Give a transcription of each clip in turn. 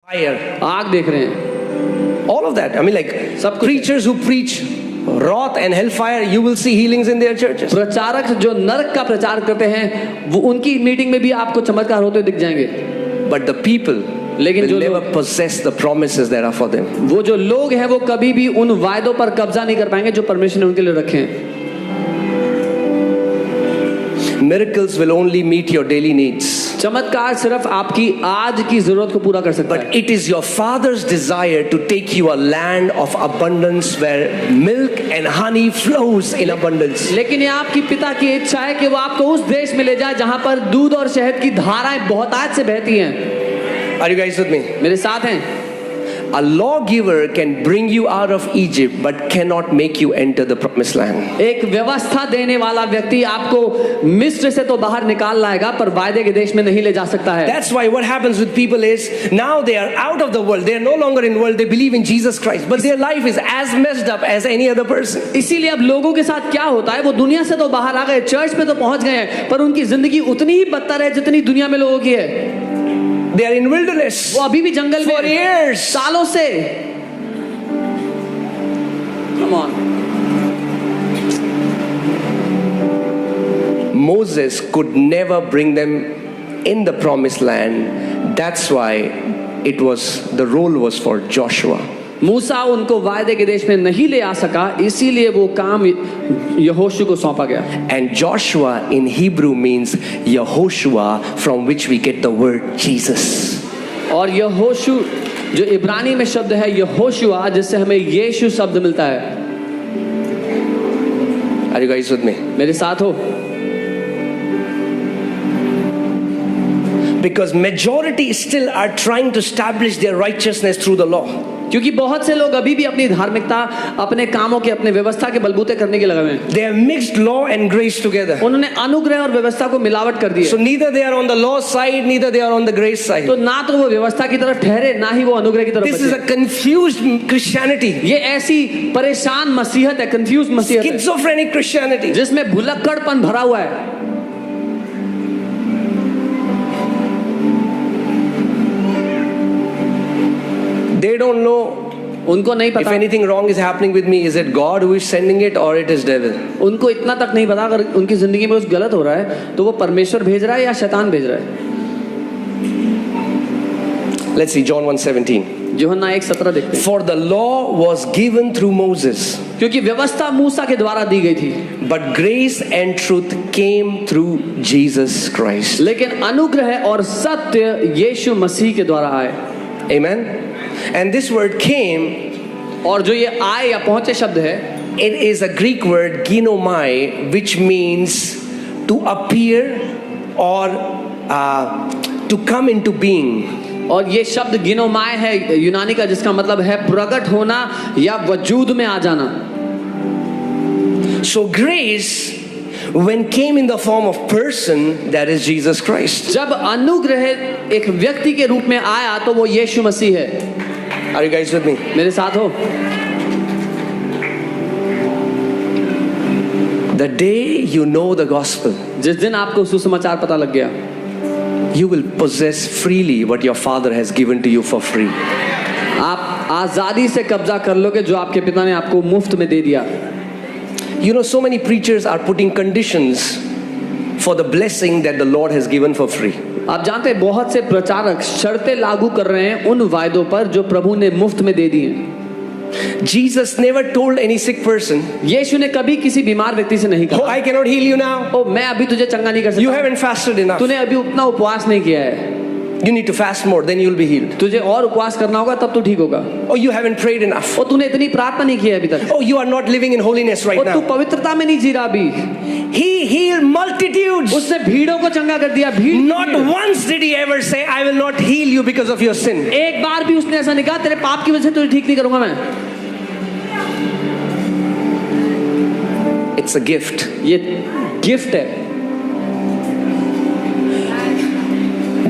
fire. आग देख रहे हैं, All of that. I mean, like सब कुछ है। preachers who preach wrath and hellfire, you will see healings in their churches. प्रचारक जो नरक का प्रचार करते हैं वो उनकी मीटिंग में भी आपको चमत्कार होते दिख जाएंगे। But the people लेकिन will जो never लोग, possess the promises that are for them. वो जो लोग हैं वो कभी भी उन वायदों पर कब्जा नहीं कर पाएंगे जो परमेश्वर ने उनके लिए रखे हैं। Miracles will only meet your daily needs. चमत्कार सिर्फ आपकी आज की जरूरत को पूरा कर सकता But है, it is your Father's desire to take you a land of abundance where milk and honey flows in abundance. लेकिन ये आपकी पिता की इच्छा है कि वो आपको उस देश में ले जाए जहां पर दूध और शहद की धाराएं बहुतायत से बहती हैं। Are you guys with me? मेरे साथ हैं। A lawgiver can bring you out of Egypt but cannot make you enter the promised land. एक व्यवस्था देने वाला व्यक्ति आपको मिस्र से तो बाहर निकाल लाएगा पर वायदे के देश में नहीं ले जा सकता है। That's why what happens with people is now they are out of the world. They are no longer in the world. They believe in Jesus Christ. But their life is as messed up as any other person. इसीलिए अब लोगों के साथ क्या होता है, वो दुनिया से तो बाहर आ गए, चर्च में तो पहुंच गए हैं, पर उनकी जिंदगी उतनी ही बदतर है जितनी दुनिया में लोगों की है। They are in wilderness. वो अभी भी जंगल For में years. सालों से। Come on. Moses could never bring them in the promised land. That's why the role was for Joshua. मूसा उनको वायदे के देश में नहीं ले आ सका, इसीलिए वो काम यहोशू को सौंपा गया। And Joshua in Hebrew means Yehoshua, from which we get the word Jesus. और यहोशू जो इब्रानी में शब्द है यहोशुआ, जिससे हमें यीशु शब्द मिलता है। Are you guys with me? मेरे साथ हो? Because majority still are trying to establish their righteousness through the law. क्योंकि बहुत से लोग अभी भी अपनी धार्मिकता अपने कामों के अपने व्यवस्था के बलबूते करने के लगे हुए हैं। They have mixed law and grace together. उन्होंने अनुग्रह और व्यवस्था को मिलावट कर दी So है। neither they are on the law side, neither they are on the grace side. तो ना तो वो व्यवस्था की तरफ ठहरे, ना ही वो अनुग्रह की तरफ This is बचे। a confused Christianity. ये ऐसी परेशान मसीहत है, कंफ्यूज मसीहत है, Schizophrenic Christianity. जिसमें भुलक्कड़पन भरा हुआ है। They don't know उनको नहीं if पता, anything wrong is happening with me. Is it God who is sending it or it is devil? उनको इतना तक नहीं पता अगर उनकी जिंदगी में कुछ गलत हो रहा है तो वो परमेश्वर भेज रहा है या शैतान भेज रहा है। Let's see John 1:17. यूहन्ना 1:17 देखते हैं। For the law was given through Moses, क्योंकि व्यवस्था मूसा के द्वारा दी गई थी, but grace and truth came through Jesus Christ. लेकिन अनुग्रह और सत्य यीशु मसीह के द्वारा आए। Amen. And this word came, और जो ये आए या पहुंचे शब्द है, it is a Greek word ginomai, which means to appear or to come into being. और ये शब्द गिनोमाय है यूनानी का, जिसका मतलब है प्रकट होना या वजूद में आ जाना। So grace, when came in the form of person, that is Jesus Christ. जब अनुग्रह एक व्यक्ति के रूप में आया तो वो यीशु मसीह है। Are you guys with me? मेरे साथ हो? The day you know the gospel, जिस दिन आपको सुसमाचार पता लग गया, you will possess freely what your Father has given to you for free. आप आजादी से कब्जा कर लोगे जो आपके पिता ने आपको मुफ्त में दे दिया। You know, so many preachers are putting conditions for the blessing that the Lord has given for free. आप जानते हैं बहुत से प्रचारक शर्तें लागू कर रहे हैं उन वायदों पर जो प्रभु ने मुफ्त में दे दी हैं। Jesus never told any sick person, यीशु ने कभी किसी बीमार व्यक्ति से नहीं "Oh, कहा, I cannot heal you now. ओ मैं अभी तुझे चंगा नहीं कर You सकता, haven't fasted enough. तूने अभी उतना उपवास नहीं किया है, You need to fast more, then you'll be healed. तुझे और उपवास करना होगा तब तू ठीक होगा, Oh, you haven't prayed enough. और तूने इतनी प्रार्थना नहीं की है अभी तक, Oh, you are not living in holiness right और तू now." पवित्रता में नहीं जी रहा अभी। He healed multitudes. उसने भीड़ों को चंगा कर दिया। भीड़ Not once did he ever say, "I will not heal you because of your sin." एक बार भी उसने ऐसा नहीं कहा तेरे पाप की वजह से तुझे ठीक नहीं करूंगा मैं। It's a gift. ये गिफ्ट है।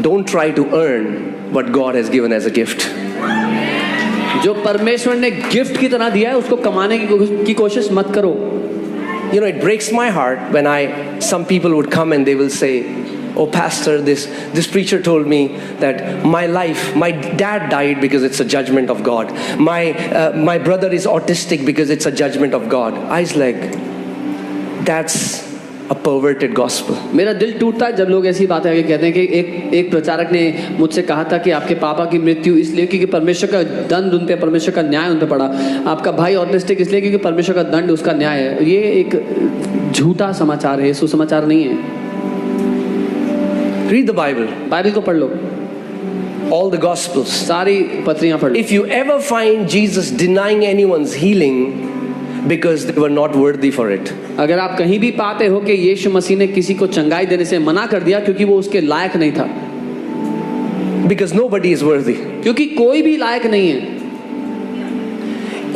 Don't try to earn what God has given as a gift. जो परमेश्वर ने गिफ्ट की तरह दिया है उसको कमाने की कोशिश मत करो। You know, it breaks my heart when some people would come and they will say, Oh, pastor, this preacher told me that my life, my dad died because it's a judgment of God. My brother is autistic because it's a judgment of God. I was like, that's a perverted gospel. मेरा दिल टूटता है जब लोग ऐसी बातें आगे कहते हैं कि एक प्रचारक ने मुझसे कहा था कि आपके पापा की मृत्यु इसलिए क्योंकि परमेश्वर का दंड उन पे, परमेश्वर का न्याय उन पे पड़ा। आपका भाई ऑटिस्टिक इसलिए क्योंकि परमेश्वर का दंड उसका न्याय है। ये एक झूठा समाचार है, सुसमाचार नहीं है। Read the Bible, बाइबल को पढ़ लो, all the Gospels. सारी पत्रियां पढ़ लो। If you ever find Jesus denying anyone's healing because they were not worthy for it, अगर आप कहीं भी पाते हो कि यीशु मसीह ने किसी को चंगाई देने से मना कर दिया क्योंकि वो उसके लायक नहीं था, because nobody is worthy. क्योंकि कोई भी लायक नहीं है।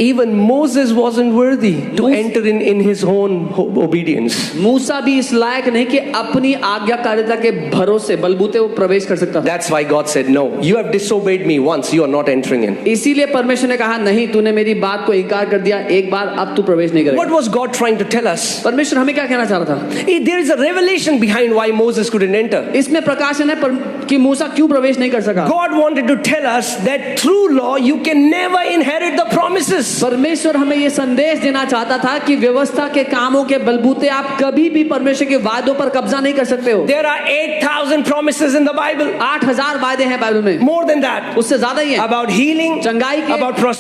Even Moses wasn't worthy to enter in his own obedience. मूसा भी इस लायक नहीं कि अपनी आज्ञाकारिता के भरोसे बलबूते वो प्रवेश कर सकता था। That's why God said, no, you have disobeyed me once, you are not entering in. इसीलिए परमेश्वर ने कहा नहीं, तूने मेरी बात को इनकार कर दिया, एक बार अब तू प्रवेश नहीं करेगा। What was God trying to tell us? परमेश्वर हमें क्या कहना चाह रहा था? There is a revelation behind why Moses couldn't enter. इसमें प्रकाशन है कि मूसा क्यों प्रवेश नहीं कर सका। God wanted to tell us that through law you can never inherit the promises. परमेश्वर हमें ये संदेश देना चाहता था कि व्यवस्था के कामों के बलबूते आप कभी भी परमेश्वर के वादों पर कब्जा नहीं कर सकते हो। There are 8,000 promises in the Bible. 8,000 वादे हैं बाइबल में। More than that. उससे ज्यादा ही है। About healing, चंगाई के, about prosperity.